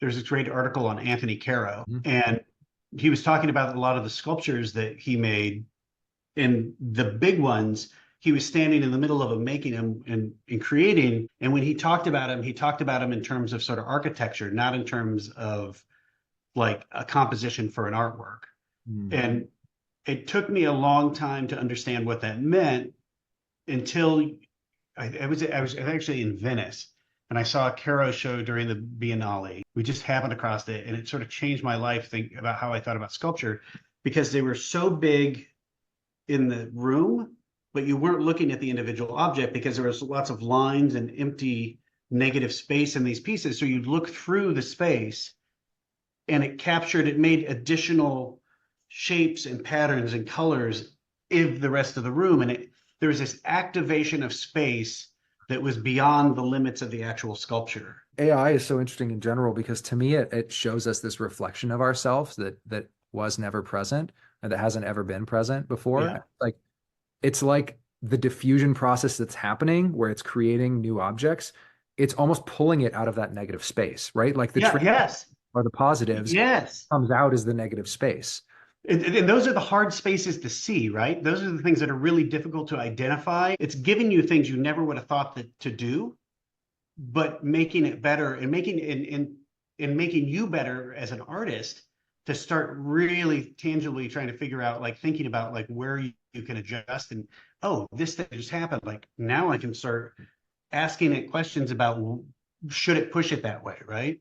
there's this great article on Anthony Caro, Mhm. and he was talking about a lot of the sculptures that he made, and the big ones, he was standing in the middle of them, making them and creating. And when he talked about them in terms of sort of architecture, not in terms of like a composition for an artwork. Mm. And it took me a long time to understand what that meant until I was actually in Venice, and I saw a Caro show during the Biennale. We just happened across it, and it sort of changed my life, think about how I thought about sculpture, because they were so big in the room, but you weren't looking at the individual object because there was lots of lines and empty negative space in these pieces. So you'd look through the space, and it made additional shapes and patterns and colors in the rest of the room. And there was this activation of space that was beyond the limits of the actual sculpture. AI is so interesting in general because to me it shows us this reflection of ourselves that was never present and that hasn't ever been present before. Yeah. Like it's like the diffusion process that's happening where it's creating new objects. It's almost pulling it out of that negative space, right? Like the Yeah. trait Yes. or the positives Yes. comes out as the negative space. And those are the hard spaces to see, right? Those are the things that are really difficult to identify. It's giving you things you never would have thought to do, but making it better and making you better as an artist to start really tangibly trying to figure out, like thinking about like where you can adjust, and oh, this thing just happened. Like now I can start asking it questions about should it push it that way, right?